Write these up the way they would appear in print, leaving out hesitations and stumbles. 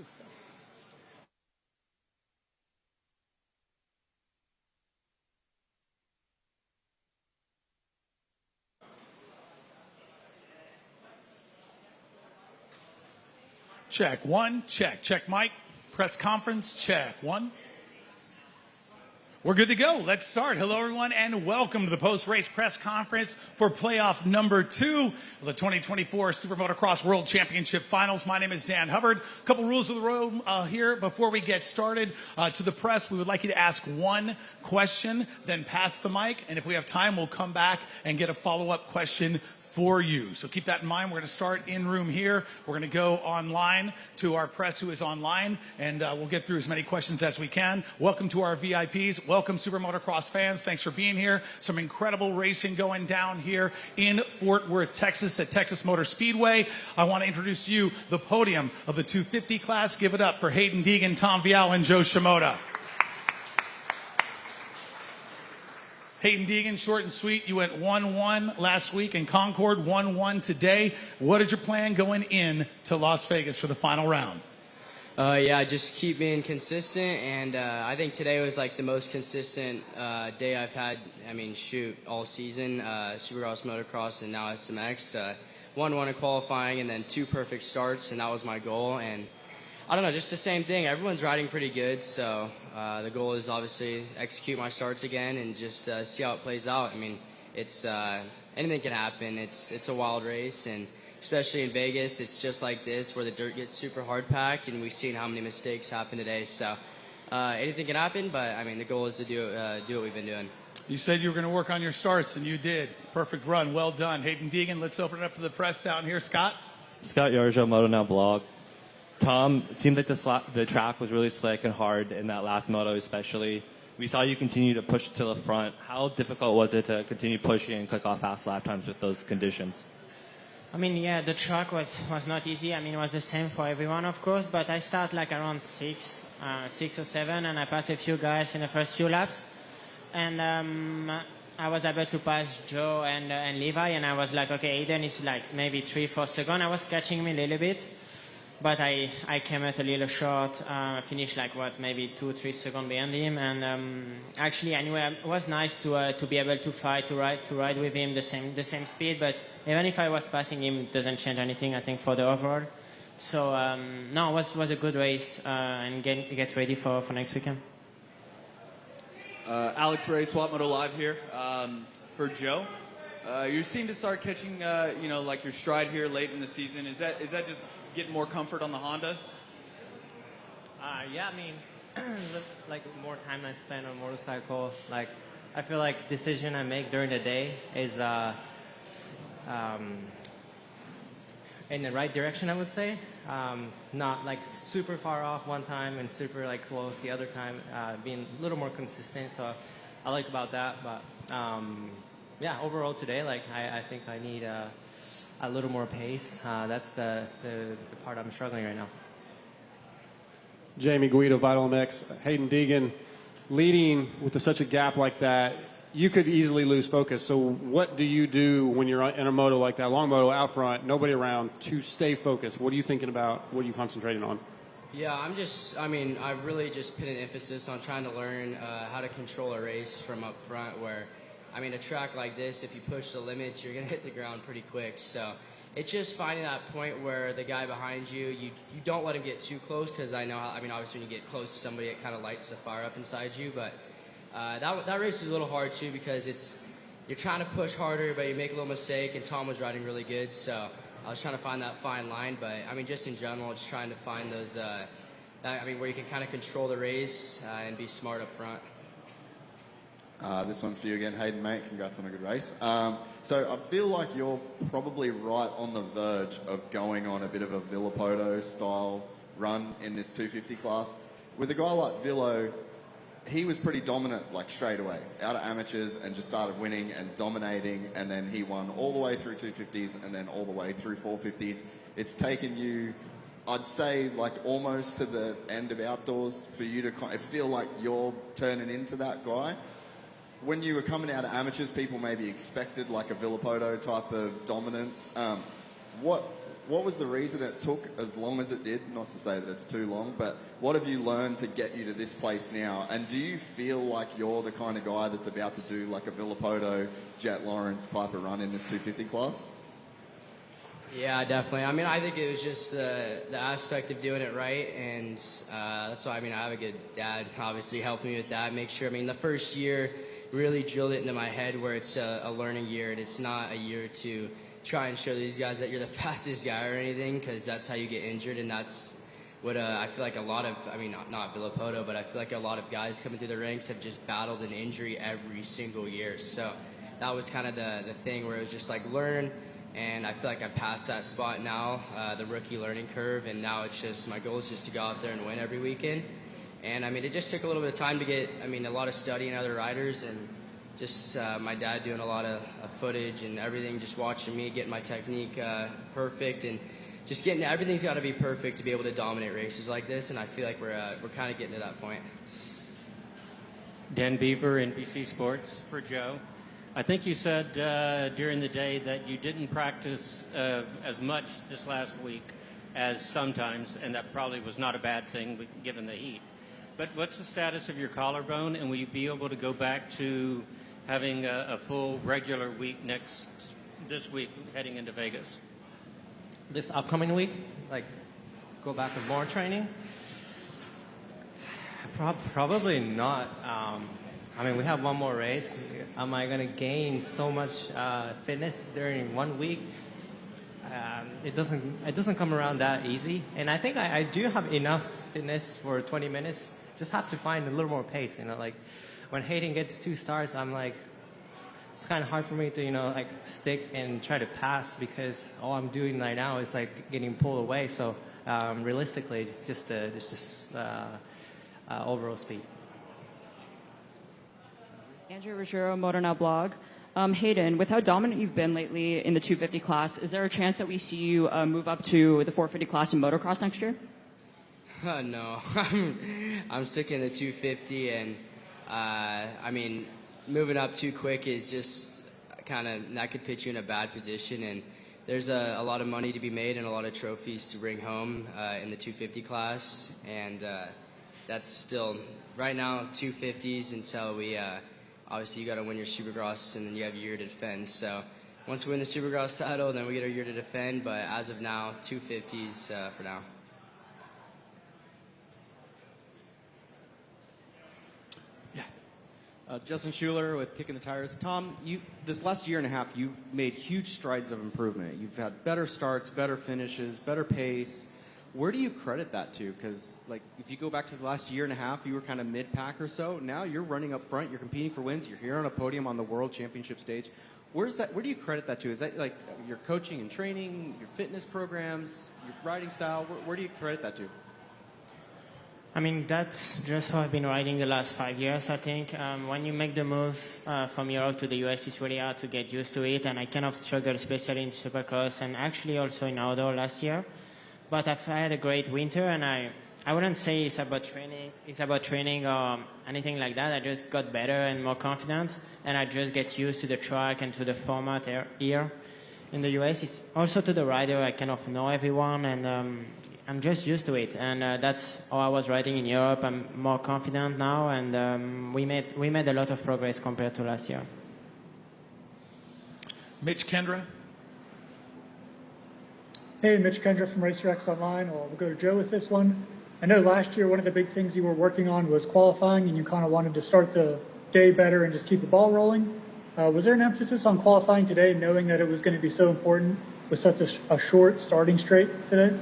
Good stuff. Check one, check. Check mic. Press conference, check one. We're good to go. Let's start. Hello, everyone, and welcome to the post-race press conference for playoff number 2 of the 2024 SuperMotocross World Championship Finals. My name is Dan Hubbard. A couple rules of the road here before we get started. To the press, we would like you to ask one question, then pass the mic, and if we have time, we'll come back and get a follow-up question for you. So keep that in mind. We're going to start in room here. We're going to go online to our press who is online, and we'll get through as many questions as we can. Welcome to our VIPs. Welcome, Super Motocross fans. Thanks for being here. Some incredible racing going down here in Fort Worth, Texas at Texas Motor Speedway. I want to introduce to you the podium of the 250 class. Give it up for Hayden Deegan, Tom Vial, and Joe Shimoda. Hayden Deegan, short and sweet. You went 1-1 last week in Concord, 1-1 today. What is your plan going in to Las Vegas for the final round? Yeah, just keep being consistent, and I think today was like the most consistent day I've had, all season. Supercross, Motocross, and now SMX. 1-1 in qualifying, and then 2 perfect starts, and that was my goal. And I don't know, just the same thing. Everyone's riding pretty good, so the goal is obviously execute my starts again and just see how it plays out. I mean, it's anything can happen. It's a wild race, and especially in Vegas, it's just like this where the dirt gets super hard packed, and we've seen how many mistakes happen today. So anything can happen, but I mean, the goal is to do what we've been doing. You said you were going to work on your starts, and you did. Perfect run. Well done. Hayden Deegan, let's open it up to the press down here. Scott? Scott Yarjo, Moto Now blog. Tom, it seemed like the track was really slick and hard in that last moto especially. We saw you continue to push to the front. How difficult was it to continue pushing and click off fast lap times with those conditions? I mean, yeah, the track was not easy. I mean, it was the same for everyone, of course, but I start like around 6 or 7, and I passed a few guys in the first few laps. And I was able to pass Joe and Levi, and I was like, okay, Aiden is like maybe 3-4 seconds. I was catching me a little bit. But I came out a little short, finished like maybe 2-3 seconds behind him, and actually anyway, it was nice to be able to fight, to ride with him the same speed. But even if I was passing him, it doesn't change anything, I think, for the overall. So no, it was a good race, and get ready for next weekend. Alex Ray, Swap Moto Live here for Joe. You seem to start catching, like your stride here late in the season. Is that just getting more comfort on the Honda? Yeah, I mean, like more time I spend on motorcycle, like I feel like decision I make during the day is in the right direction, I would say. Not like super far off one time and super like close the other time, being a little more consistent. So I like about that, but yeah, overall today, like I think I need a little more pace. That's the part I'm struggling right now. Jamie Guido, Vital MX. Hayden Deegan, leading with such a gap like that, you could easily lose focus. So what do you do when you're in a moto like that, long moto out front, nobody around, to stay focused? What are you thinking about? What are you concentrating on? Yeah, I've really just put an emphasis on trying to learn how to control a race from up front where, a track like this, if you push the limits, you're going to hit the ground pretty quick. So it's just finding that point where the guy behind you, you don't let him get too close, because I know how, obviously when you get close to somebody, it kind of lights the fire up inside you. But that race is a little hard too, because you're trying to push harder, but you make a little mistake, and Tom was riding really good. So I was trying to find that fine line. But just in general, just trying to find those, where you can kind of control the race and be smart up front. This one's for you again, Hayden, mate. Congrats on a good race. So I feel like you're probably right on the verge of going on a bit of a Villapoto style run in this 250 class. With a guy like Villo, he was pretty dominant like straight away, out of amateurs, and just started winning and dominating, and then he won all the way through 250s and then all the way through 450s. It's taken you, I'd say, like almost to the end of outdoors for you to kind of feel like you're turning into that guy. When you were coming out of amateurs, people maybe expected like a Villapoto type of dominance. What what was the reason it took as long as it did? Not to say that it's too long, but what have you learned to get you to this place now? And do you feel like you're the kind of guy that's about to do like a Villapoto, Jet Lawrence type of run in this 250 class? Yeah, definitely. I mean, I think it was just the aspect of doing it right, and that's why, I mean, I have a good dad, obviously, helping me with that, make sure, I mean, the first year really drilled it into my head where it's a learning year, and it's not a year to try and show these guys that you're the fastest guy or anything, because that's how you get injured, and that's what I feel like a lot of, I mean, not Villapoto, but I feel like a lot of guys coming through the ranks have just battled an injury every single year. So that was kind of the thing where it was just like learn. And I feel like I'm past that spot now, the rookie learning curve, and now it's just, my goal is just to go out there and win every weekend. And I mean, it just took a little bit of time to get, I mean, a lot of studying other riders, and just my dad doing a lot of footage and everything, just watching me, getting my technique perfect, and just getting, everything's got to be perfect to be able to dominate races like this, and I feel like we're kind of getting to that point. Dan Beaver, NBC Sports, for Joe. I think you said during the day that you didn't practice as much this last week as sometimes, and that probably was not a bad thing given the heat. But what's the status of your collarbone, and will you be able to go back to having a full regular week this week heading into Vegas? This upcoming week, like, go back to more training? Probably not. I mean, we have one more race. Am I going to gain so much fitness during 1 week? It doesn't come around that easy. And I think I do have enough fitness for 20 minutes. Just have to find a little more pace. You know, like when Hayden gets 2 stars, I'm like, it's kind of hard for me to, you know, like stick and try to pass because all I'm doing right now is like getting pulled away. So realistically, just overall speed. Andrew Ruggiero, Moto Now blog. Hayden, with how dominant you've been lately in the 250 class, is there a chance that we see you move up to the 450 class in motocross next year? No, I'm sticking to 250, and I mean, moving up too quick is just kind of, that could put you in a bad position, and there's a lot of money to be made and a lot of trophies to bring home in the 250 class, and that's still, right now, 250s until we, obviously you got to win your Supercross, and then you have a year to defend, so once we win the Supercross title, then we get a year to defend, but as of now, 250s for now. Justin Schuler with Kicking the Tires. Tom, this last year and a half, you've made huge strides of improvement. You've had better starts, better finishes, better pace. Where do you credit that to? Because, like, if you go back to the last year and a half, you were kind of mid-pack or so. Now you're running up front. You're competing for wins. You're here on a podium on the World Championship stage. Where do you credit that to? Is that, like, your coaching and training, your fitness programs, your riding style? Where do you credit that to? I mean, that's just how I've been riding the last 5 years, I think. When you make the move from Europe to the US, it's really hard to get used to it, and I kind of struggled, especially in Supercross and actually also in outdoor last year. But I've had a great winter, and I wouldn't say it's about training or anything like that. I just got better and more confident, and I just get used to the track and to the format here in the US. It's also to the rider. I kind of know everyone, and I'm just used to it, and that's how I was riding in Europe. I'm more confident now, and we made a lot of progress compared to last year. Mitch Kendra. Hey, Mitch Kendra from RacerX Online. We'll go to Joe with this one. I know last year one of the big things you were working on was qualifying, and you kind of wanted to start the day better and just keep the ball rolling. Was there an emphasis on qualifying today, knowing that it was going to be so important with such a short starting straight today?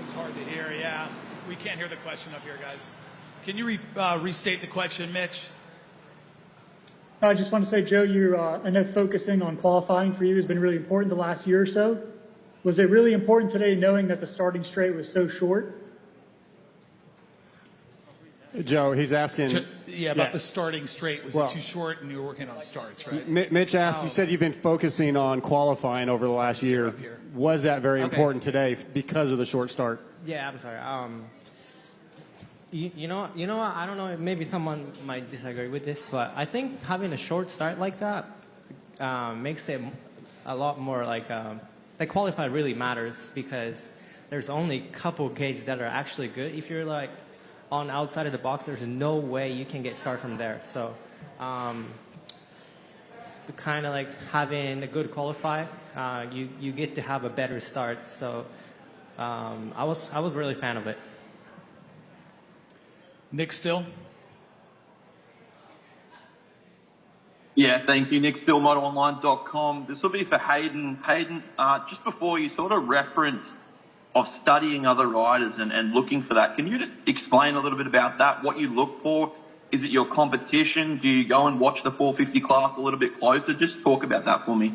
It's hard to hear, yeah. We can't hear the question up here, guys. Can you restate the question, Mitch? I just want to say, Joe, I know focusing on qualifying for you has been really important the last year or so. Was it really important today knowing that the starting straight was so short? Joe, he's asking. About the starting straight. Was it too short and you were working on starts, right? Mitch asked, you said you've been focusing on qualifying over the last year. Was that very important today because of the short start? Yeah, I'm sorry. You know what? I don't know. Maybe someone might disagree with this, but I think having a short start like that makes it a lot more like qualify really matters because there's only a couple gates that are actually good. If you're like on outside of the box, there's no way you can get started from there. So kind of like having a good qualify, you get to have a better start. So I was really a fan of it. Nick Still. Yeah, thank you. Nick Still, MotoOnline.com. This will be for Hayden. Hayden, just before you sort of referenced of studying other riders and looking for that, can you just explain a little bit about that, what you look for? Is it your competition? Do you go and watch the 450 class a little bit closer? Just talk about that for me.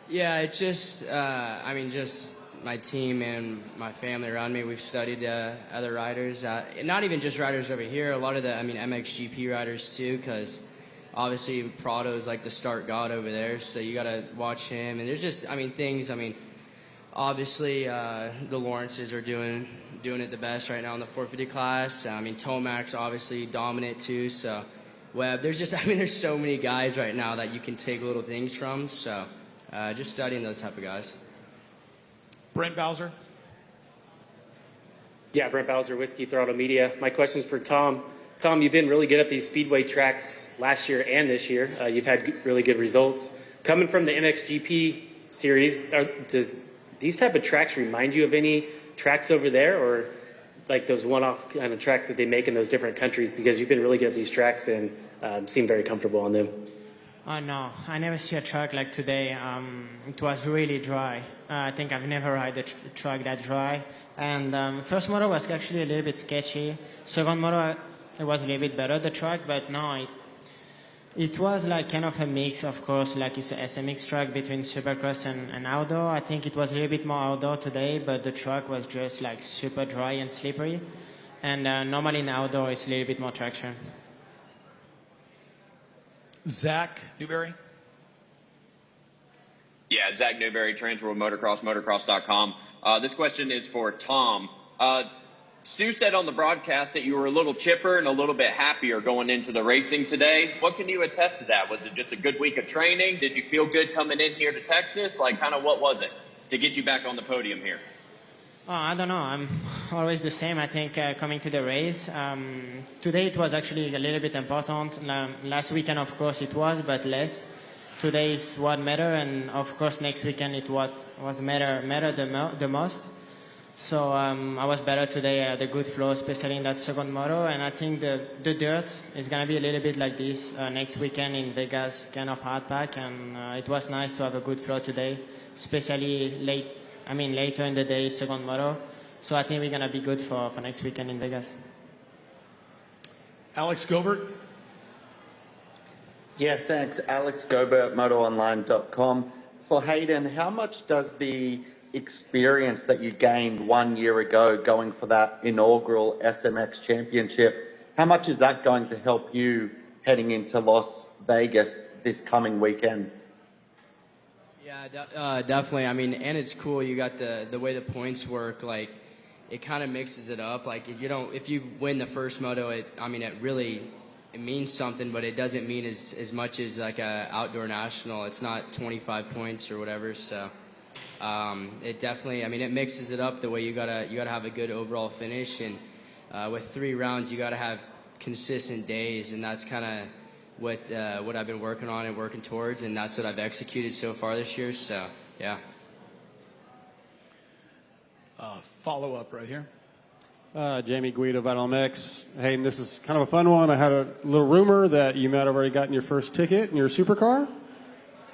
Yeah, it's just, just my team and my family around me. We've studied other riders, not even just riders over here, a lot of the, MXGP riders too, because obviously Prado is like the start god over there, so you got to watch him. And there's just, things, obviously the Lawrences are doing it the best right now in the 450 class. Tomac's obviously dominant too, so Webb, there's just, there's so many guys right now that you can take little things from, so just studying those type of guys. Brent Bowser. Yeah, Brent Bowser, Whiskey Throttle Media. My question is for Tom. Tom, you've been really good at these speedway tracks last year and this year. You've had really good results. Coming from the MXGP series, does these type of tracks remind you of any tracks over there, or like those one-off kind of tracks that they make in those different countries? Because you've been really good at these tracks and seem very comfortable on them. Oh no, I never see a track like today. It was really dry. I think I've never ride a track that dry. And first moto was actually a little bit sketchy. Second moto, it was a little bit better, the track, but no, it was like kind of a mix, of course, like it's a SMX track between Supercross and outdoor. I think it was a little bit more outdoor today, but the track was just like super dry and slippery. And normally in outdoor, it's a little bit more traction. Zach Newberry. Yeah, Zach Newberry, Transworld Motocross, motocross.com. This question is for Tom. Stu said on the broadcast that you were a little chipper and a little bit happier going into the racing today. What can you attest to that? Was it just a good week of training? Did you feel good coming in here to Texas? Like, kind of what was it to get you back on the podium here? Oh, I don't know. I'm always the same, I think, coming to the race. Today it was actually a little bit important. Last weekend, of course, it was, but less. Today is what mattered, and of course, next weekend it was mattered the most. So I was better today, the good flow, especially in that second moto. And I think the dirt is going to be a little bit like this next weekend in Vegas, kind of hard pack. And it was nice to have a good flow today, especially later in the day, second moto. So I think we're going to be good for next weekend in Vegas. Alex Gobert. Yeah, thanks. Alex Gobert, MotoOnline.com. For Hayden, how much does the experience that you gained 1 year ago going for that inaugural SMX Championship, how much is that going to help you heading into Las Vegas this coming weekend? Yeah, definitely. And it's cool. You got the way the points work. Like, it kind of mixes it up. Like, if you win the first moto, it means something, but it doesn't mean as much as like a outdoor national. It's not 25 points or whatever. So it definitely, it mixes it up the way you gotta have a good overall finish. And with 3 rounds, you gotta have consistent days, and that's kind of what I've been working on and working towards, and that's what I've executed so far this year. So yeah. Follow up right here. Jamie Guido, Vital MX. Hayden, this is kind of a fun one. I had a little rumor that you might have already gotten your first ticket in your supercar.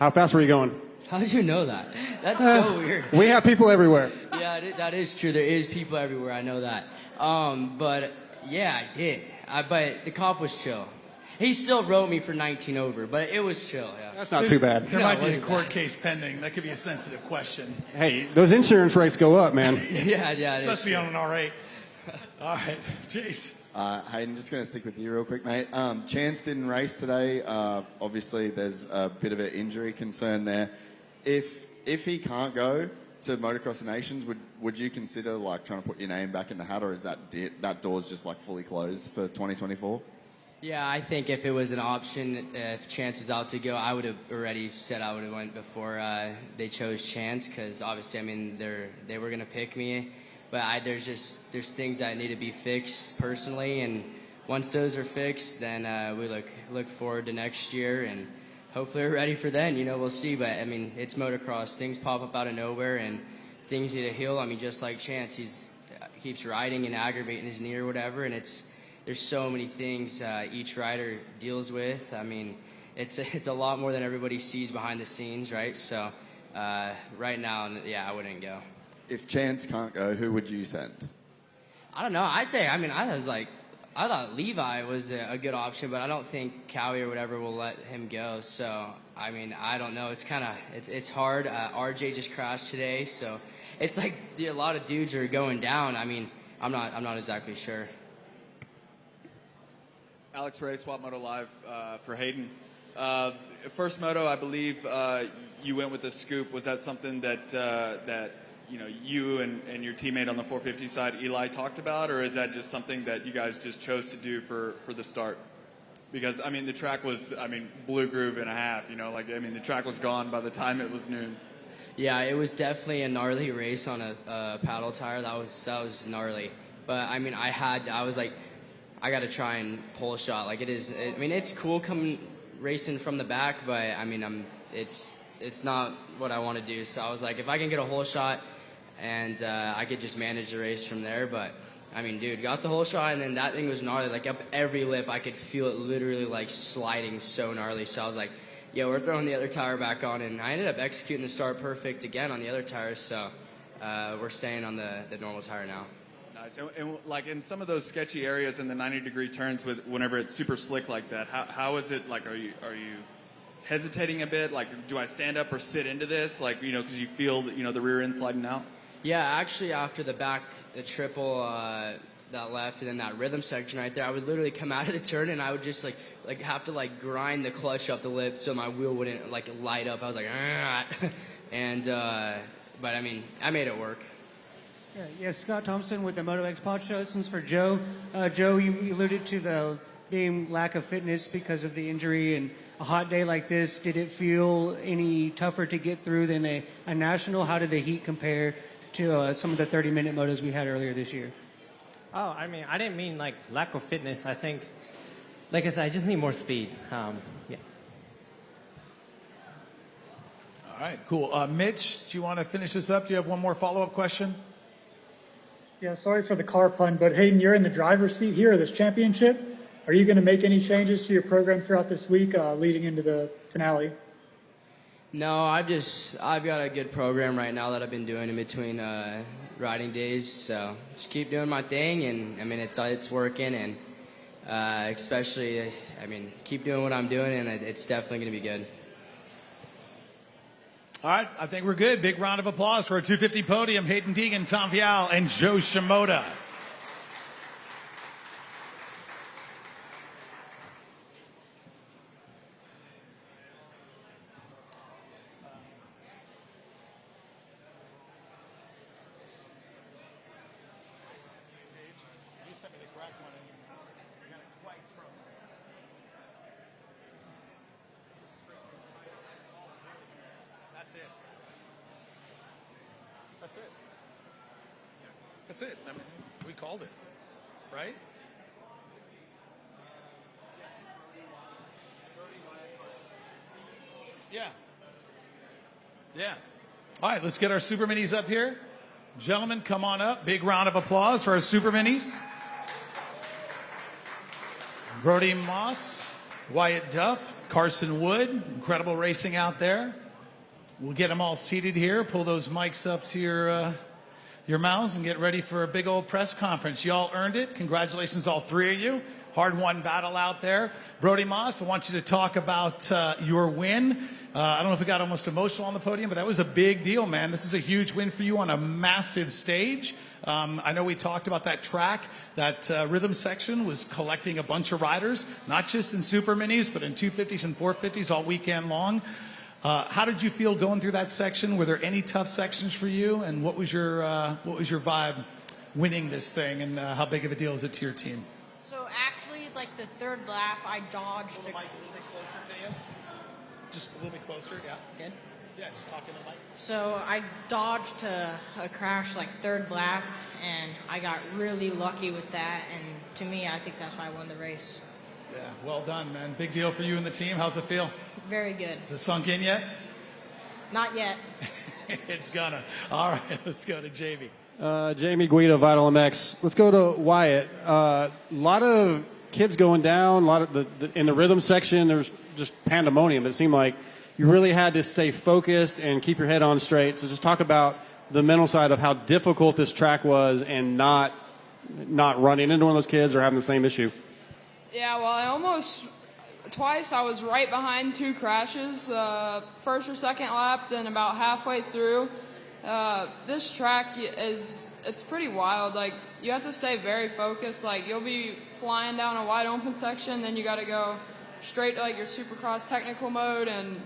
How fast were you going? How did you know that? That's so weird. We have people everywhere. Yeah, that is true. There is people everywhere. I know that. But yeah, I did. But the cop was chill. He still wrote me for 19 over, but it was chill. Yeah. That's not too bad. There might be a court case pending. That could be a sensitive question. Hey, those insurance rates go up, man. yeah. Especially on an R8. All right, Jace. Hayden, just going to stick with you real quick, mate. Chance didn't race today. Obviously, there's a bit of an injury concern there. If he can't go to Motocross of Nations, would you consider like trying to put your name back in the hat, or is that door's just like fully closed for 2024? Yeah, I think if it was an option, if Chance was out to go, I would have already said I would have went before they chose Chance, because obviously, I mean, they were gonna pick me, but there's things that need to be fixed personally, and once those are fixed, then we look forward to next year, and hopefully we're ready for then. You know, we'll see, but I mean, it's motocross. Things pop up out of nowhere, and things need to heal. I mean, just like Chance, he's keeps riding and aggravating his knee or whatever, and there's so many things each rider deals with. I mean, it's a lot more than everybody sees behind the scenes, right? So right now, yeah, I wouldn't go. If Chance can't go, who would you send? I don't know. I thought Levi was a good option, but I don't think Cowie or whatever will let him go. So I mean, I don't know. It's hard. RJ just crashed today, so it's like a lot of dudes are going down. I mean, I'm not exactly sure. Alex Ray, Swap Moto Live for Hayden. First moto, I believe you went with the scoop. Was that something that you and your teammate on the 450 side, Eli, talked about, or is that just something that you guys just chose to do for the start? Because I mean, the track was blue groove and a half. The track was gone by the time it was noon. Yeah, it was definitely a gnarly race on a paddle tire. That was gnarly. But I mean, I was like, I got to try and pull a shot. Like it's cool coming racing from the back, but I mean, it's not what I want to do. So I was like, if I can get a whole shot and I could just manage the race from there. But I mean, dude, got the whole shot, and then that thing was gnarly. Like up every lip, I could feel it literally like sliding so gnarly. So I was like, yeah, we're throwing the other tire back on, and I ended up executing the start perfect again on the other tires. So we're staying on the normal tire now. Nice. And like in some of those sketchy areas in the 90-degree turns, whenever it's super slick like that, how is it? Like, are you hesitating a bit? Like, do I stand up or sit into this? Like, because you feel the rear end sliding out. Yeah, actually, after the triple that left, and then that rhythm section right there, I would literally come out of the turn, and I would just like have to grind the clutch up the lip so my wheel wouldn't light up. I was like, ah. And but I mean, I made it work. Yes, Scott Thompson with the MotoX Pod Show. This one's for Joe. Joe, you alluded to the being lack of fitness because of the injury, and a hot day like this, did it feel any tougher to get through than a national? How did the heat compare to some of the 30-minute motos we had earlier this year? Oh, I mean, I didn't mean lack of fitness. I think, like I said, I just need more speed. Yeah. All right, cool. Mitch, do you want to finish this up? Do you have one more follow-up question? Yeah, sorry for the car pun, but Hayden, you're in the driver's seat here of this championship. Are you going to make any changes to your program throughout this week leading into the finale? No, I've got a good program right now that I've been doing in between riding days. So just keep doing my thing, and I mean it's working, and especially keep doing what I'm doing, and it's definitely going to be good. All right, I think we're good. Big round of applause for our 250 podium. Hayden Deegan, Tom Vial, and Joe Shimoda. That's it. I mean, we called it, right? Yeah. Yeah. All right, let's get our Super Minis up here. Gentlemen, come on up. Big round of applause for our Super Minis. Brody Moss, Wyatt Duff, Carson Wood. Incredible racing out there. We'll get them all seated here. Pull those mics up to your mouths and get ready for a big old press conference. Y'all earned it. Congratulations, all three of you. Hard-won battle out there. Brody Moss, I want you to talk about your win. I don't know if it got almost emotional on the podium, but that was a big deal, man. This is a huge win for you on a massive stage. I know we talked about that track. That rhythm section was collecting a bunch of riders, not just in Super Minis, but in 250s and 450s all weekend long. How did you feel going through that section? Were there any tough sections for you? And what was your vibe winning this thing? And how big of a deal is it to your team? So actually, the third lap, I dodged. A little bit closer to you. Just a little bit closer, yeah. Good. Yeah, just talking to Mike. So I dodged a crash like third lap, and I got really lucky with that. And to me, I think that's why I won the race. Yeah, well done, man. Big deal for you and the team. How's it feel? Very good. Is it sunk in yet? Not yet. It's gonna. All right, let's go to JB. Jamie Guido, Vital MX. Let's go to Wyatt. A lot of kids going down. A lot of in the rhythm section, there was just pandemonium. It seemed like you really had to stay focused and keep your head on straight. So just talk about the mental side of how difficult this track was and not running into one of those kids or having the same issue. Yeah, well, twice I was right behind two crashes, first or second lap, then about halfway through. This track it's pretty wild. Like, you have to stay very focused. Like, you'll be flying down a wide open section, then you got to go straight to like your Supercross technical mode and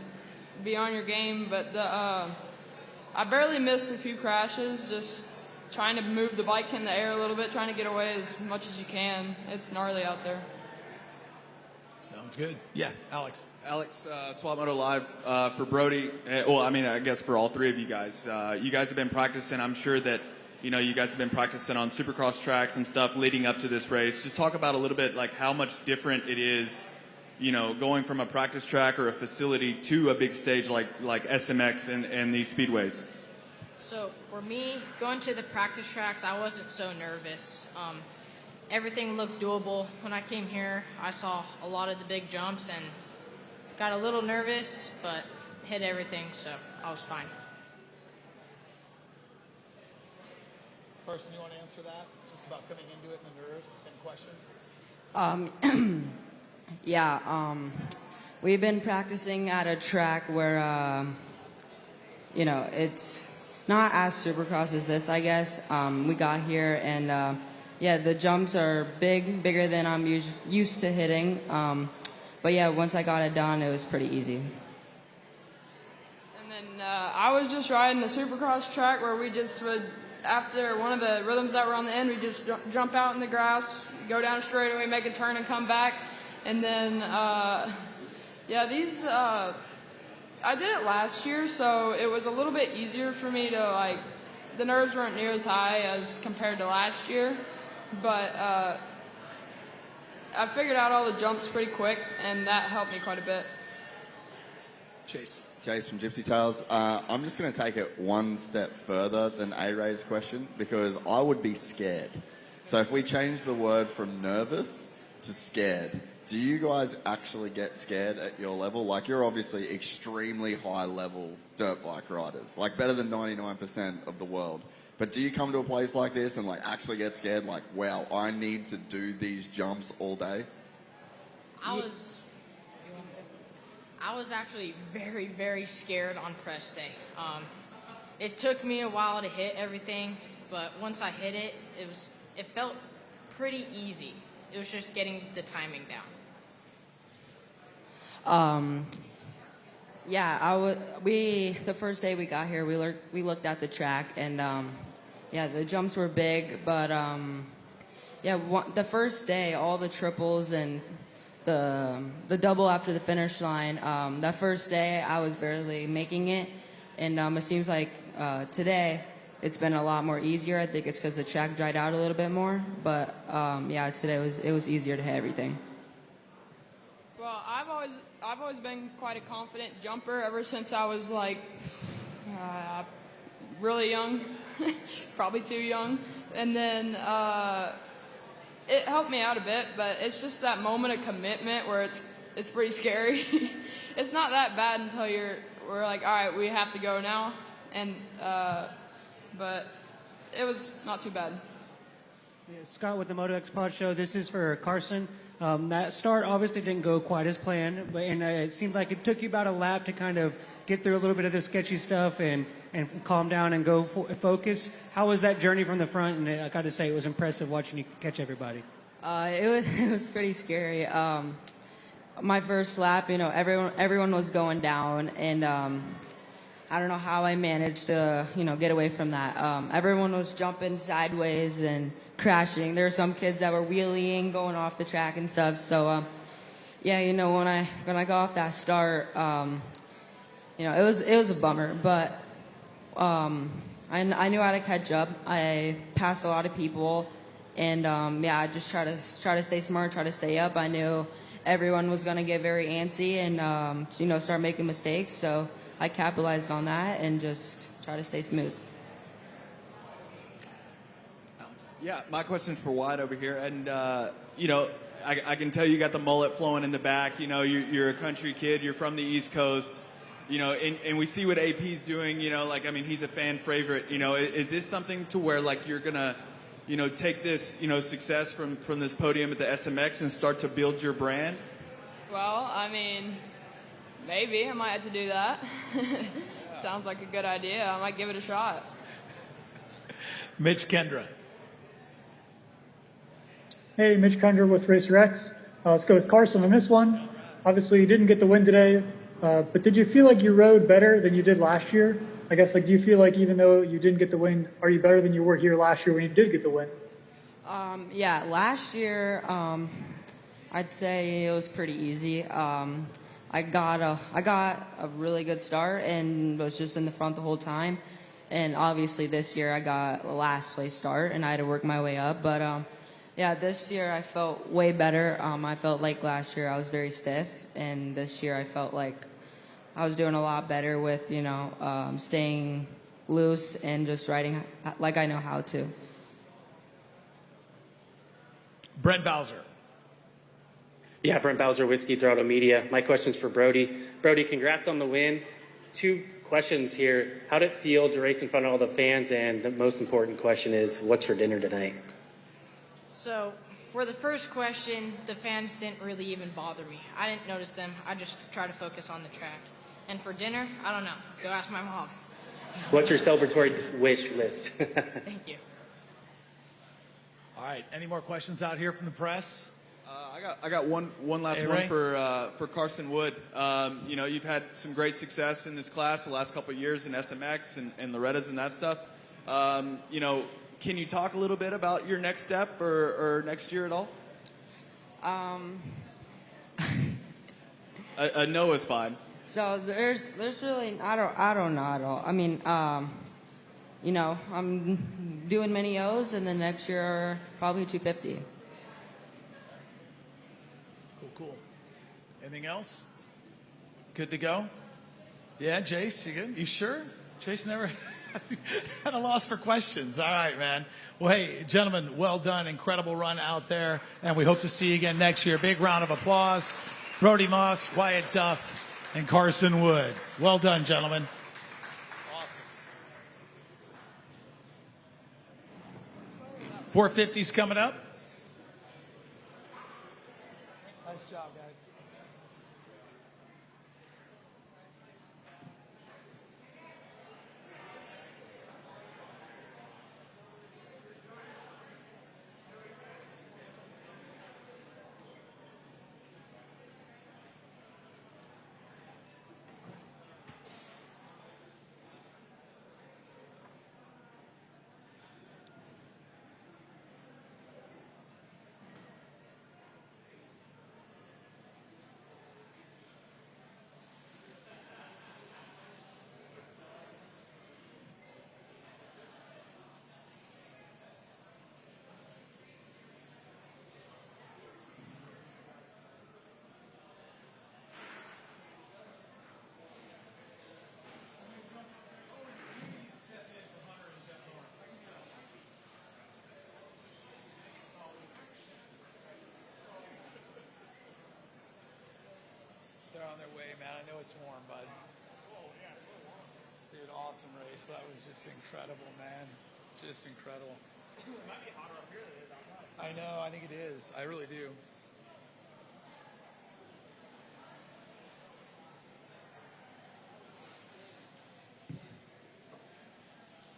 be on your game. But I barely missed a few crashes, just trying to move the bike in the air a little bit, trying to get away as much as you can. It's gnarly out there. Sounds good. Yeah, Alex. Alex, Swap Moto Live for Brody. Well, I mean, I guess for all three of you guys. You guys have been practicing. I'm sure that, you guys have been practicing on Supercross tracks and stuff leading up to this race. Just talk about a little bit like how much different it is, going from a practice track or a facility to a big stage like SMX and these speedways. So for me, going to the practice tracks, I wasn't so nervous. Everything looked doable. When I came here, I saw a lot of the big jumps and got a little nervous, but hit everything, so I was fine. Person, you want to answer that? Just about coming into it and the nerves, the same question? We've been practicing at a track where, it's not as Supercross as this, I guess. We got here and, the jumps are bigger than I'm used to hitting. But yeah, once I got it done, it was pretty easy. And then I was just riding the Supercross track where we just would, after one of the rhythms that were on the end, we just jump out in the grass, go down a straightaway, make a turn, and come back. And then, I did it last year, so it was a little bit easier for me to, the nerves weren't near as high as compared to last year. But I figured out all the jumps pretty quick, and that helped me quite a bit. Chase from Gypsy Tales. I'm just going to take it one step further than A-Ray's question because I would be scared. So if we change the word from nervous to scared, do you guys actually get scared at your level? Like, you're obviously extremely high-level dirt bike riders, like better than 99% of the world. But do you come to a place like this and actually get scared? Like, wow, I need to do these jumps all day? I was actually very, very scared on press day. It took me a while to hit everything, but once I hit it, it felt pretty easy. It was just getting the timing down. The first day we got here, we looked at the track, and the jumps were big, but the first day, all the triples and the double after the finish line, that first day I was barely making it, and it seems like today it's been a lot more easier. I think it's because the track dried out a little bit more, but today it was easier to hit everything. Well, I've always been quite a confident jumper ever since I was really young, probably too young, and then it helped me out a bit. But it's just that moment of commitment where it's pretty scary. It's not that bad until we're like, all right, we have to go now, and but it was not too bad. Yeah, Scott with the MotoX Pod Show. This is for Carson. That start obviously didn't go quite as planned, but it seemed like it took you about a lap to kind of get through a little bit of the sketchy stuff and calm down and go focus. How was that journey from the front? And I got to say, it was impressive watching you catch everybody. It was pretty scary. My first lap, everyone was going down, and I don't know how I managed to, get away from that. Everyone was jumping sideways and crashing. There were some kids that were wheeling, going off the track and stuff. So, yeah, when I got off that start, it was a bummer. But I knew how to catch up. I passed a lot of people, and I just try to stay smart, try to stay up. I knew everyone was going to get very antsy and start making mistakes. So I capitalized on that and just try to stay smooth. Yeah, my question's for Wyatt over here, and I can tell you got the mullet flowing in the back. You're a country kid. You're from the East Coast. And we see what AP's doing. He's a fan favorite. Is this something to where you're gonna, take this, success from this podium at the SMX and start to build your brand? Well, maybe I might have to do that. Sounds like a good idea. I might give it a shot. Mitch Kendra. Hey, Mitch Kendra with Racer X. Let's go with Carson on this one. Obviously, you didn't get the win today, but did you feel like you rode better than you did last year? I guess, do you feel like even though you didn't get the win, are you better than you were here last year when you did get the win? Yeah, last year, I'd say it was pretty easy. I got a really good start and was just in the front the whole time. And obviously this year I got a last place start and I had to work my way up. But yeah, this year I felt way better. I felt like last year I was very stiff, and this year I felt like I was doing a lot better with, staying loose and just riding like I know how to. Brent Bowser. Yeah, Brent Bowser, Whiskey Throttle Media. My question's for Brody. Brody, congrats on the win. 2 questions here. How did it feel to race in front of all the fans? And the most important question is, what's for dinner tonight? So for the first question, the fans didn't really even bother me. I didn't notice them. I just try to focus on the track. And for dinner, I don't know. Go ask my mom. What's your celebratory wish list? Thank you. All right. Any more questions out here from the press? I got one last one for Carson Wood. You've had some great success in this class the last couple of years in SMX and Loretta's and that stuff. Can you talk a little bit about your next step or next year at all? A no is fine. So there's really I don't know at all. I'm doing many O's, and then next year probably 250. Cool. Anything else? Good to go? Yeah, Jace, you good? You sure? Jace never had a loss for questions. All right, man. Well, hey, gentlemen, well done. Incredible run out there, and we hope to see you again next year. Big round of applause. Brody Moss, Wyatt Duff, and Carson Wood. Well done, gentlemen. Awesome. 450's coming up. Nice job, guys. They're on their way, man. I know it's warm, bud. Dude, awesome race. That was just incredible, man. Just incredible. It might be hotter up here than it is outside. I know. I think it is. I really do.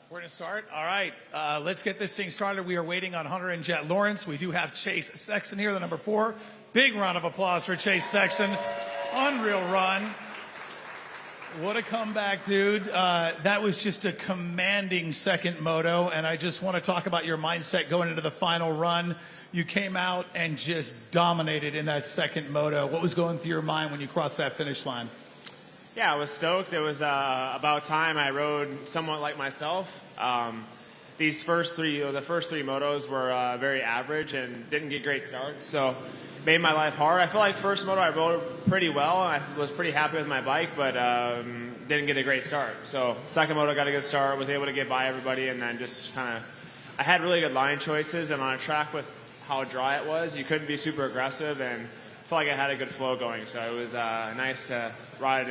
We're going to start. All right. Let's get this thing started. We are waiting on Hunter and Jet Lawrence. We do have Chase Sexton here, the number 4. Big round of applause for Chase Sexton. Unreal run. What a comeback, dude. That was just a commanding second moto, and I just want to talk about your mindset going into the final run. You came out and just dominated in that second moto. What was going through your mind when you crossed that finish line? Yeah, I was stoked. It was about time I rode somewhat like myself. The first three motos were very average and didn't get great starts, so made my life hard. I feel like first moto I rode pretty well. I was pretty happy with my bike, but didn't get a great start. So second moto got a good start, was able to get by everybody, and then just kind of, I had really good line choices, and on a track with how dry it was, you couldn't be super aggressive, and I felt like I had a good flow going. So it was nice to ride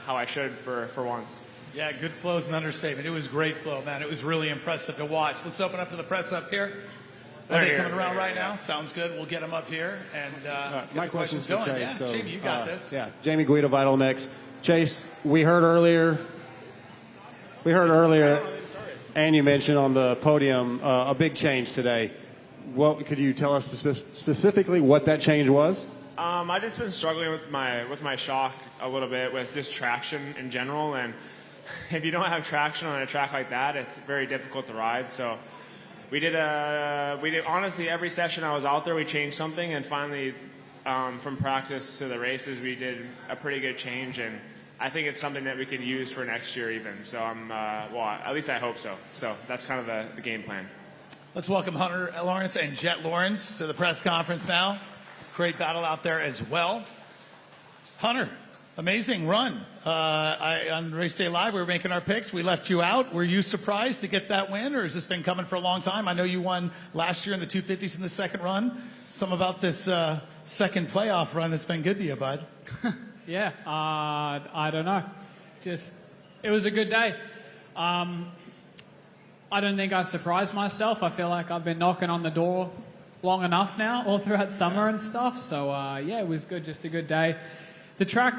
how I should for once. Yeah, good flow is an understatement. It was great flow, man. It was really impressive to watch. Let's open up to the press up here. Are they coming around right now? Sounds good. We'll get them up here and my question's for going. Chase. Yeah, so, Jamie, you got this. Yeah, Jamie Guido, Vital Mix. Chase, we heard earlier, and you mentioned on the podium a big change today. What could you tell us specifically what that change was? I've just been struggling with my shock a little bit with just traction in general, and if you don't have traction on a track like that, it's very difficult to ride. So we did honestly every session I was out there, we changed something, and finally from practice to the races, we did a pretty good change, and I think it's something that we can use for next year even. So I'm at least I hope so. So that's kind of the game plan. Let's welcome Hunter Lawrence and Jet Lawrence to the press conference now. Great battle out there as well. Hunter, amazing run. On Race Day Live, we were making our picks. We left you out. Were you surprised to get that win, or has this been coming for a long time? I know you won last year in the 250s in the second run. Some about this second playoff run that's been good to you, bud. Yeah, I don't know. Just, it was a good day. I don't think I surprised myself. I feel like I've been knocking on the door long enough now, all throughout summer and stuff. So, yeah, it was good, just a good day. The track,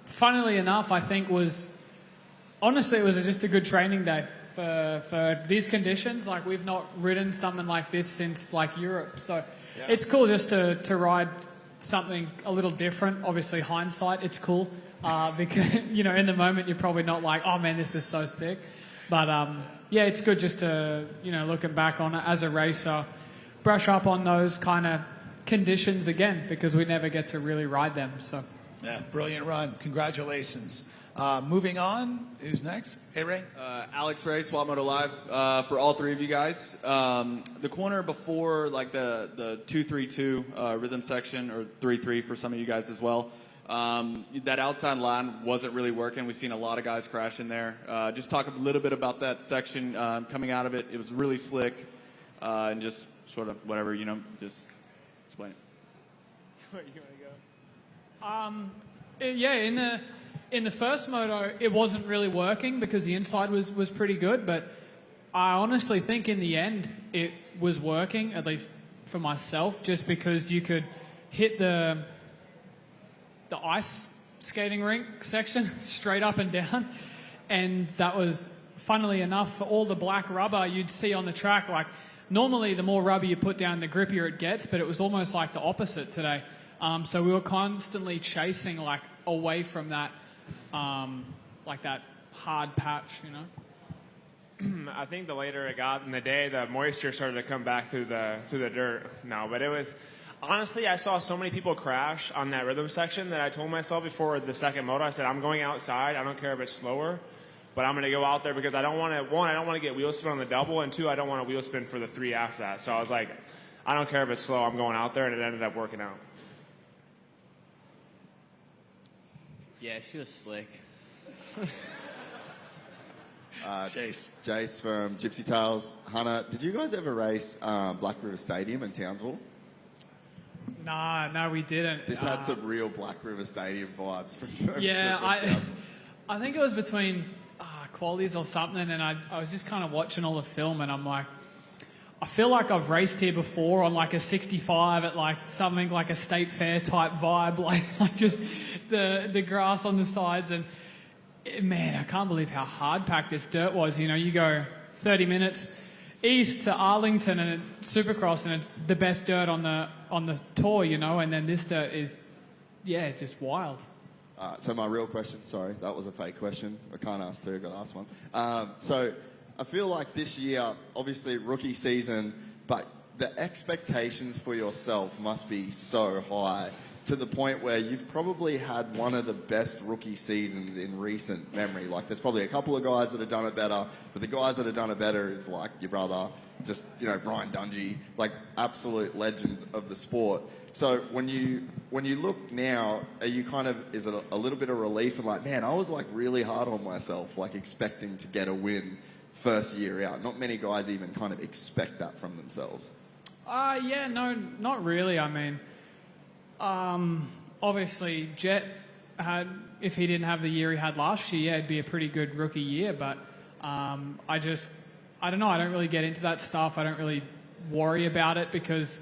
funnily enough, I think honestly, it was just a good training day for these conditions. Like, we've not ridden something like this since, like, Europe. So it's cool just to ride something a little different. Obviously, hindsight, it's cool. Because, in the moment, you're probably not like, oh, man, this is so sick. But, yeah, it's good just to, looking back on it as a racer, brush up on those kind of conditions again, because we never get to really ride them. So, yeah, brilliant run. Congratulations. Moving on, who's next? Hey, Ray. Alex Ray, Swap Moto Live, for all three of you guys. The corner before, like the 2-3-2 rhythm section, or 3-3 for some of you guys as well. That outside line wasn't really working. We've seen a lot of guys crash in there. Just talk a little bit about that section coming out of it. It was really slick, and just sort of whatever, just explain it. Where you want to go? Yeah, in the first moto, it wasn't really working because the inside was pretty good, but I honestly think in the end it was working, at least for myself, just because you could hit the ice skating rink section straight up and down, and that was, funnily enough, for all the black rubber you'd see on the track. Like, normally the more rubber you put down, the grippier it gets, but it was almost like the opposite today. So we were constantly chasing like away from that like that hard patch, I think the later it got in the day, the moisture started to come back through the dirt. No, but it was, honestly, I saw so many people crash on that rhythm section that I told myself before the second moto, I said, I'm going outside. I don't care if it's slower, but I'm going to go out there because I don't want to, one, I don't want to get wheel spin on the double, and two, I don't want to wheel spin for the three after that. So I was like, I don't care if it's slow. I'm going out there, and it ended up working out. Yeah, she was slick. Jace from Gypsy Tales. Hannah, did you guys ever race Black River Stadium in Townsville? No, we didn't. This had some real Black River Stadium vibes. Yeah, I think it was between qualies or something, and I was just kind of watching all the film, and I'm like, I feel like I've raced here before on like a 65 at like something like a state fair type vibe, like just the grass on the sides, and man, I can't believe how hard packed this dirt was. You go 30 minutes east to Arlington and Supercross, and it's the best dirt on the tour, and then this dirt is, just wild. So my real question, sorry, that was a fake question. I can't ask two, I got to ask one. So I feel like this year, obviously rookie season, but the expectations for yourself must be so high to the point where you've probably had one of the best rookie seasons in recent memory. Like there's probably a couple of guys that have done it better, but the guys that have done it better is like your brother, just, you know, Ryan Dungey, like absolute legends of the sport. So when you look now, are you kind of, is it a little bit of relief and like, man, I was like really hard on myself, like expecting to get a win first year out. Not many guys even kind of expect that from themselves. Yeah, no, not really. I mean, obviously Jet had, if he didn't have the year he had last year, yeah, it'd be a pretty good rookie year. But I don't know. I don't really get into that stuff. I don't really worry about it because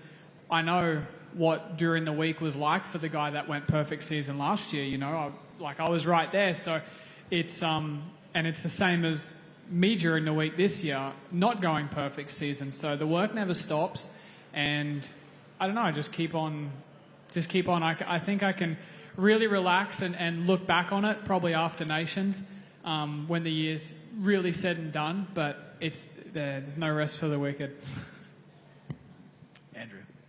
I know what during the week was like for the guy that went perfect season last year. You know, I was right there. So it's and it's the same as me during the week this year, not going perfect season. So the work never stops, and I don't know. I just keep on. I think I can really relax and look back on it probably after Nations when the year's really said and done. But there's no rest for the wicked.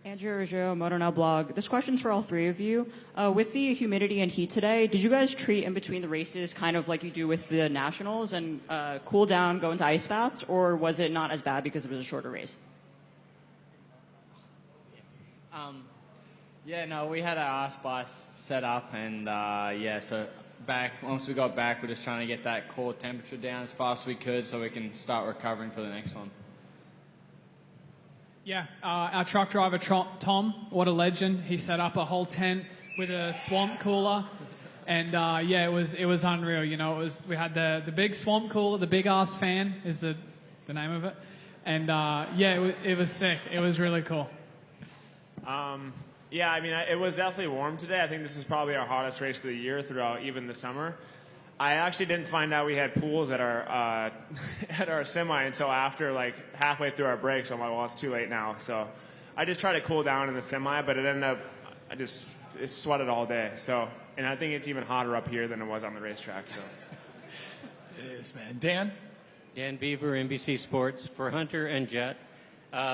Andrew Ruggiero, Moto Now blog. This question's for all three of you. With the humidity and heat today, did you guys treat in between the races kind of like you do with the Nationals and cool down, go into ice baths, or was it not as bad because it was a shorter race? Yeah, no, we had our ice baths set up, and so once we got back, we're just trying to get that core temperature down as fast as we could so we can start recovering for the next one. Yeah, our truck driver, Tom, what a legend. He set up a whole tent with a swamp cooler. And, it was unreal. You know, we had the big swamp cooler, the big ass fan is the name of it. And, it was sick. It was really cool. Yeah, I mean, it was definitely warm today. I think this is probably our hottest race of the year throughout even the summer. I actually didn't find out we had pools at our at our semi until after like halfway through our break. So I'm like, well, it's too late now. So I just tried to cool down in the semi, but it ended up it sweated all day. So, and I think it's even hotter up here than it was on the racetrack. So it is, man. Dan? Dan Beaver, NBC Sports, for Hunter and Jet.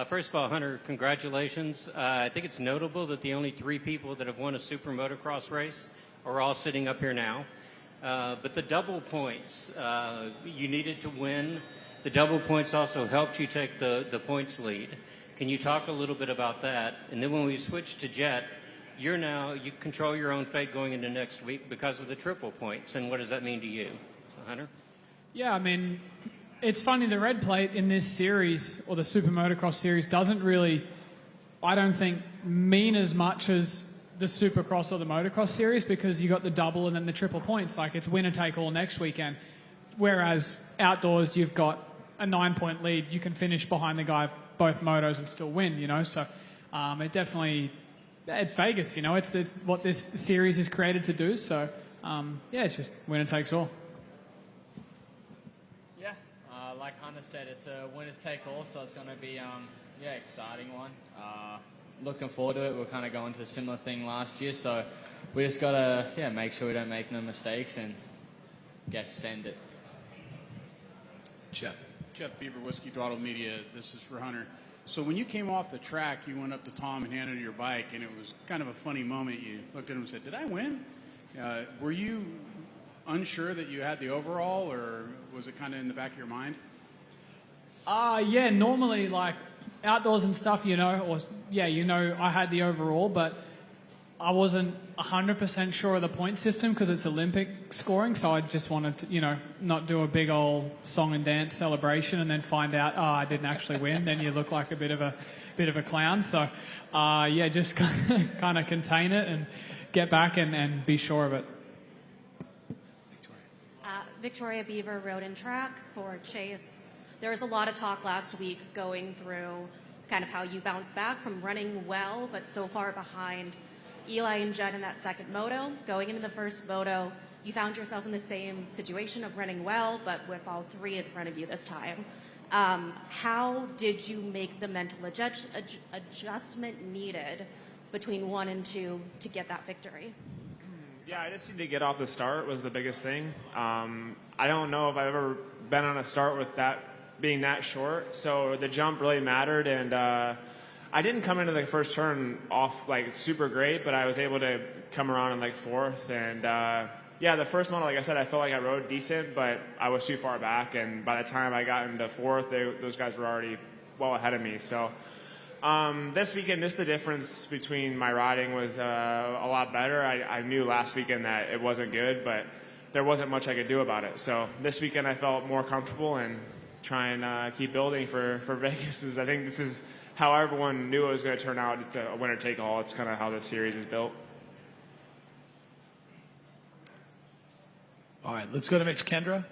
First of all, Hunter, congratulations. I think it's notable that the only 3 people that have won a Super Motocross race are all sitting up here now. But the double points, you needed to win. The double points also helped you take the points lead. Can you talk a little bit about that? And then when we switch to Jet, you control your own fate going into next week because of the triple points. And what does that mean to you? So, Hunter? Yeah, I mean, it's funny, the red plate in this series, or the Super Motocross series, doesn't really, I don't think, mean as much as the Supercross or the Motocross series because you got the double and then the triple points. Like, it's winner take all next weekend. Whereas outdoors, you've got a 9-point lead. You can finish behind the guy both motos and still win, you know? So it definitely, it's Vegas, you know? It's what this series is created to do. So, it's just winner takes all. Yeah, like Hunter said, it's a winners take all, so it's going to be, exciting one. Looking forward to it. We're kind of going to a similar thing last year, so we just got to make sure we don't make no mistakes and send it. Jeff Beaver, Whiskey Throttle Media. This is for Hunter. So when you came off the track, you went up to Tom and handed him your bike, and it was kind of a funny moment. You looked at him and said, "Did I win?" Were you unsure that you had the overall, or was it kind of in the back of your mind? Normally, like, outdoors and stuff, I had the overall, but I wasn't 100% sure of the point system because it's Olympic scoring, so I just wanted to, not do a big old song and dance celebration and then find out, I didn't actually win. Then you look like a bit of a clown. So, just kind of contain it and get back and be sure of it. Victoria Beaver, Road and Track for Chase. There was a lot of talk last week going through kind of how you bounce back from running well, but so far behind Eli and Jet in that second moto. Going into the first moto, you found yourself in the same situation of running well, but with all 3 in front of you this time. How did you make the mental adjustment needed between 1 and 2 to get that victory? Yeah, I just need to get off the start was the biggest thing. I don't know if I've ever been on a start with that being that short, so the jump really mattered, and I didn't come into the first turn off like super great, but I was able to come around in like fourth, and yeah, the first moto, like I said, I felt like I rode decent, but I was too far back, and by the time I got into fourth, those guys were already well ahead of me. So this weekend, just the difference between my riding was a lot better. I knew last weekend that it wasn't good, but there wasn't much I could do about it. So this weekend I felt more comfortable and try and keep building for Vegas. I think this is how everyone knew it was going to turn out. It's a winner-take-all. It's kind of how the series is built. All right, let's go to Mitch Kendra.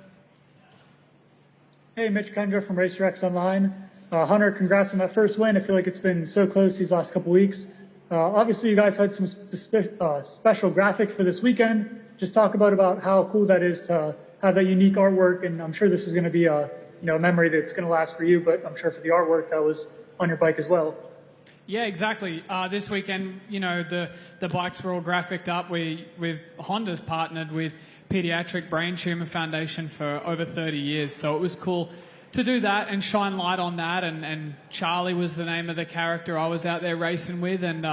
Hey, Mitch Kendra from RacerX Online. Hunter, congrats on that first win. I feel like it's been so close these last couple weeks. Obviously, you guys had some special graphics for this weekend. Just talk about how cool that is to have that unique artwork, and I'm sure this is going to be a memory that's going to last for you, but I'm sure for the artwork that was on your bike as well. Yeah, exactly. This weekend, the bikes were all graphicked up. Honda's partnered with Pediatric Brain Tumor Foundation for over 30 years, so it was cool to do that and shine light on that. And Charlie was the name of the character I was out there racing with, and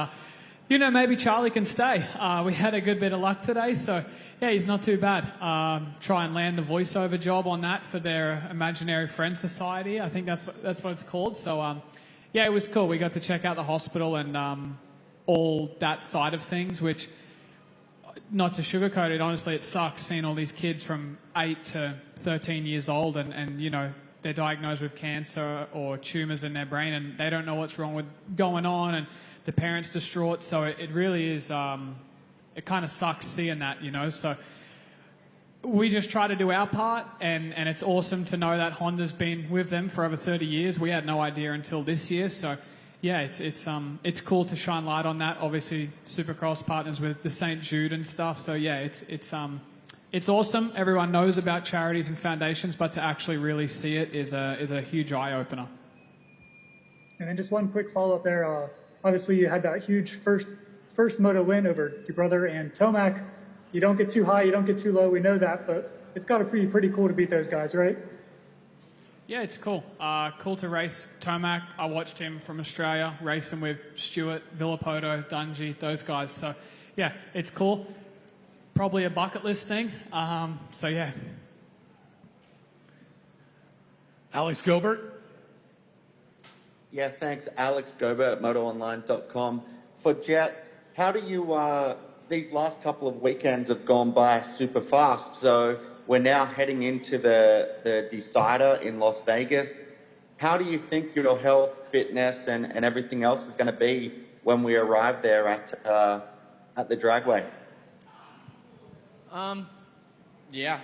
maybe Charlie can stay. We had a good bit of luck today, so yeah, he's not too bad. Try and land the voiceover job on that for their Imaginary Friend Society. I think that's what it's called. So yeah, it was cool. We got to check out the hospital and all that side of things, which, not to sugarcoat it, honestly, it sucks seeing all these kids from 8 to 13 years old and they're diagnosed with cancer or tumors in their brain and they don't know what's going on, and the parents distraught. So it really is, it kind of sucks seeing that, So we just try to do our part, and it's awesome to know that Honda's been with them for over 30 years. We had no idea until this year. So yeah, it's cool to shine light on that. Obviously, Supercross partners with the St. Jude and stuff. So yeah, it's awesome. Everyone knows about charities and foundations, but to actually really see it is a huge eye opener. And then just one quick follow up there. Obviously, you had that huge first moto win over your brother and Tomac. You don't get too high, you don't get too low. We know that, but it's got to be pretty cool to beat those guys, right? Yeah, it's cool. Cool to race Tomac. I watched him from Australia racing with Stewart, Villapoto, Dungy, those guys. So, yeah, it's cool. Probably a bucket list thing. So, yeah. Alex Gobert. Yeah, thanks. Alex Gobert at MotoOnline.com. For Jet, how do you... these last couple of weekends have gone by super fast, so we're now heading into the decider in Las Vegas. How do you think your health, fitness, and everything else is going to be when we arrive there at the dragway? Yeah,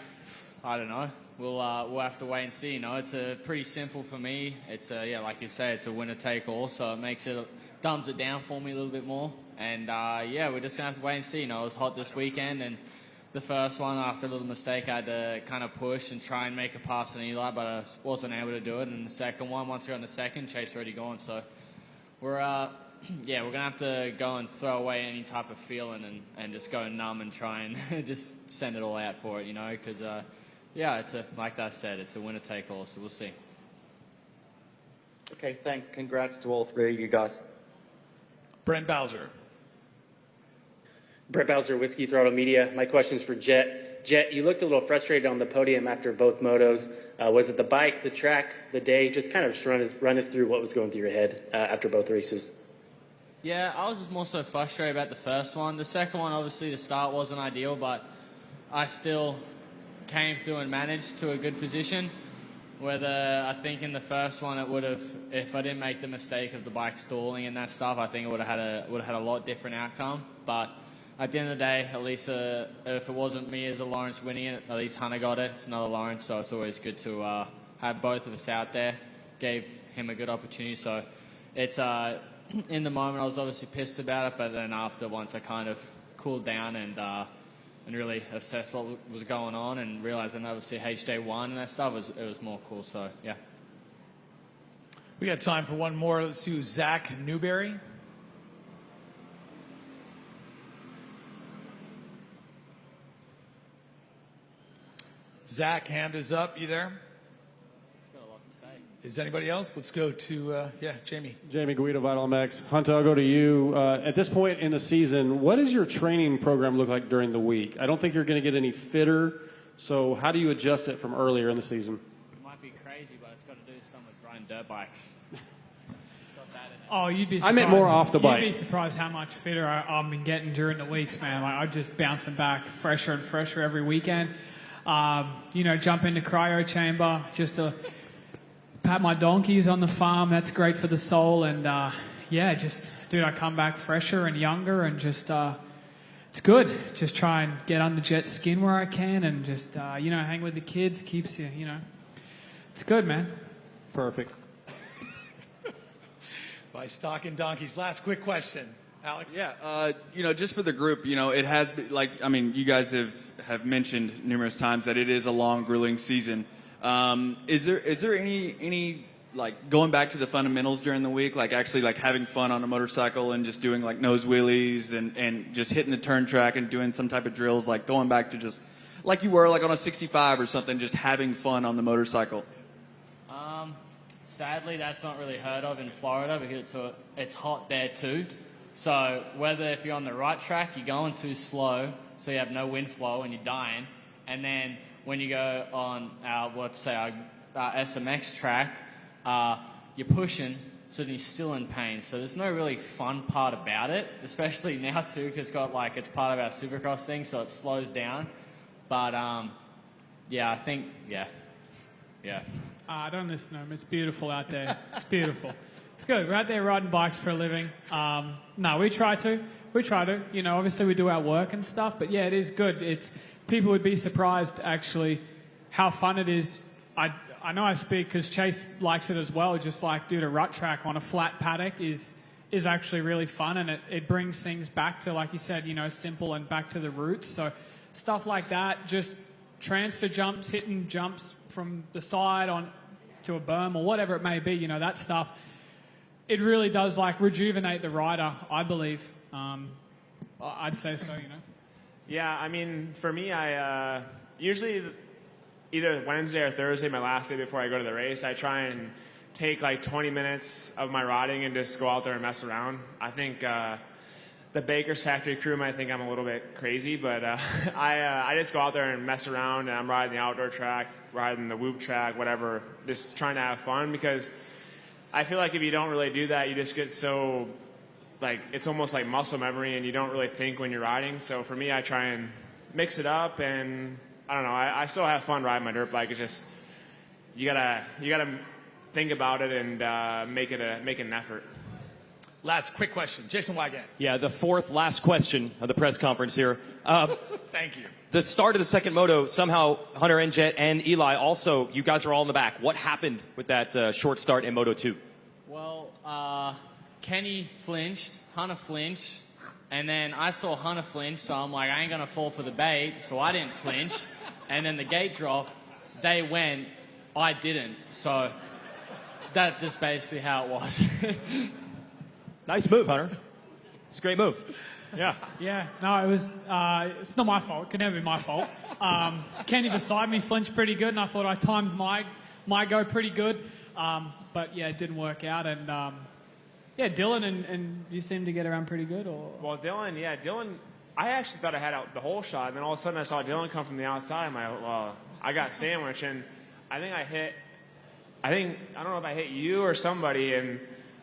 I don't know. We'll have to wait and see. It's pretty simple for me. It's like you say, it's a winner take all, so it dumbs it down for me a little bit more. And yeah, we're just gonna have to wait and see. It was hot this weekend, and the first one, after a little mistake, I had to kind of push and try and make a pass on Eli, but I wasn't able to do it. And the second one, once I got in the second, Chase already gone. So we're we're gonna have to go and throw away any type of feeling and just go numb and try and just send it all out for it, because yeah, like I said, it's a winner take all. So we'll see. Okay, thanks. Congrats to all three of you guys. Brent Bowser. Brett Bowser, Whiskey Throttle Media. My question's for Jet. Jet, you looked a little frustrated on the podium after both motos. Was it the bike, the track, the day? Just kind of run us through what was going through your head after both races. Yeah, I was just more so frustrated about the first one. The second one, obviously, the start wasn't ideal, but I still came through and managed to a good position. Whether I think in the first one it would have, if I didn't make the mistake of the bike stalling and that stuff, I think it would have had a lot different outcome. But at the end of the day, at least if it wasn't me as a Lawrence winning it, at least Hunter got it. It's another Lawrence, so it's always good to have both of us out there. Gave him a good opportunity. So it's in the moment I was obviously pissed about it, but then after, once I kind of cooled down and really assessed what was going on and realized that obviously HD won and that stuff, it was more cool. So yeah. We got time for one more. Let's do Zach Newberry. Zach, hand is up. You there? Got a lot to say. Is anybody else? Let's go to, Jamie. Jamie Guido, Vital MX. Hunter, I'll go to you. At this point in the season, what does your training program look like during the week? I don't think you're going to get any fitter, so how do you adjust it from earlier in the season? It might be crazy, but it's got to do something with riding dirt bikes. Oh, you'd be I surprised. meant more off the bike. You'd be surprised how much fitter I've been getting during the weeks, man. Like, I'm just bouncing back fresher and fresher every weekend. Jump into cryo chamber just to pat my donkeys on the farm. That's great for the soul. And, dude, I come back fresher and younger and just, it's good. Just try and get under jet skin where I can and just, hang with the kids. Keeps you, it's good, man. Perfect. By stocking donkeys. Last quick question, Alex. Yeah, just for the group, it has been, you guys have mentioned numerous times that it is a long, grueling season. Is there any going back to the fundamentals during the week, actually having fun on a motorcycle and just doing nose wheelies and just hitting the turn track and doing some type of drills, going back to just like you were on a 65 or something, just having fun on the motorcycle? Sadly, that's not really heard of in Florida because it's hot there too. So whether if you're on the right track, you're going too slow, so you have no wind flow and you're dying. And then when you go on our SMX track, you're pushing, so then you're still in pain. So there's no really fun part about it, especially now too, because it's part of our Supercross thing, so it slows down. But I think. I don't listen to them. It's beautiful out there. It's beautiful. It's good. We're out there riding bikes for a living. No, we try to. Obviously we do our work and stuff, but yeah, it is good. People would be surprised actually how fun it is. I know I speak because Chase likes it as well. Just dude, a rut track on a flat paddock is actually really fun, and it brings things back to, like you said, simple and back to the roots. So stuff like that, just transfer jumps, hitting jumps from the side on to a berm or whatever it may be, that stuff, it really does rejuvenate the rider, I believe. I'd say so, Yeah, for me, I usually either Wednesday or Thursday, my last day before I go to the race, I try and take 20 minutes of my riding and just go out there and mess around. I think the Baker's Factory crew might think I'm a little bit crazy, but I just go out there and mess around, and I'm riding the outdoor track, riding the whoop track, whatever, just trying to have fun, because I feel like if you don't really do that, you just get so, it's almost like muscle memory, and you don't really think when you're riding. So for me, I try and mix it up, and I don't know, I still have fun riding my dirt bike. It's just, you gotta think about it and make an effort. Last quick question. Jason Wygant. Yeah, the fourth last question of the press conference here. Thank you. The start of the second moto, somehow Hunter and Jet and Eli also, you guys are all in the back. What happened with that short start in Moto 2? Well, Kenny flinched, Hunter flinched, and then I saw Hunter flinch, so I'm like, I ain't going to fall for the bait, so I didn't flinch. And then the gate drop, they went, I didn't. So that's just basically how it was. Nice move, Hunter. It's a great move. Yeah. Yeah. No, it was. It's not my fault. It could never be my fault. Kenny beside me flinched pretty good, and I thought I timed my go pretty good. But yeah, it didn't work out. And Dylan and you seem to get around pretty good. Or well, Dylan. I actually thought I had out the whole shot, and then all of a sudden I saw Dylan come from the outside. I'm like, well, I got sandwiched, and I think I don't know if I hit you or somebody, and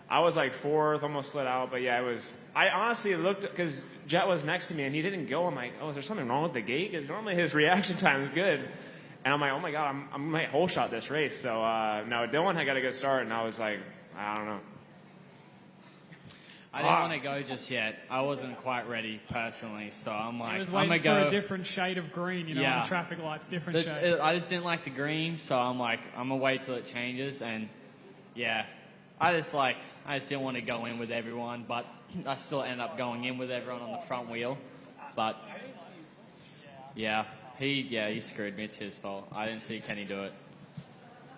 I was fourth, almost slid out, but yeah, it was. I honestly looked because Jet was next to me and he didn't go. I'm like, oh, is there something wrong with the gate? Because normally his reaction time is good, and I'm like, oh my god, I might whole shot this race. So no, Dylan had got a good start, and I was like, I don't know. I didn't want to go just yet. I wasn't quite ready personally, so I'm like, I was I'm waiting gonna for go a different shade of green, on the traffic lights, different shade. I just didn't like the green, so I'm like, I'm gonna wait till it changes, and yeah. I just didn't want to go in with everyone, but I still ended up going in with everyone on the front wheel. But yeah, he screwed me. It's his fault. I didn't see Kenny do it.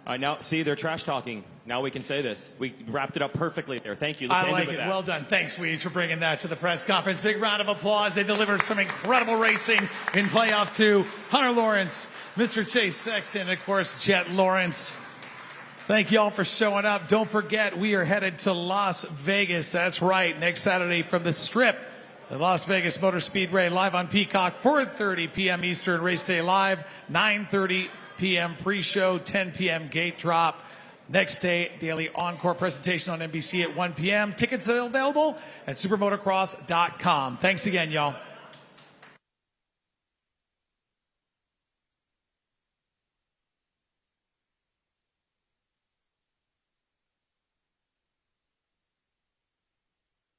All right, now, see, they're trash talking. Now we can say this. We wrapped it up perfectly there. Thank you. Let's I end like with it. that. Well done. Thanks, Weeds, for bringing that to the press conference. Big round of applause. They delivered some incredible racing in playoff 2. Hunter Lawrence, Mr. Chase Sexton, and of course, Jet Lawrence. Thank you all for showing up. Don't forget, we are headed to Las Vegas. That's right, next Saturday from the Strip. The Las Vegas Motor Speedway live on Peacock, 4:30 p.m. Eastern, race day live, 9:30 p.m. pre-show, 10 p.m. gate drop. Next day, daily encore presentation on NBC at 1 p.m. Tickets are available at supermotocross.com. Thanks again, y'all.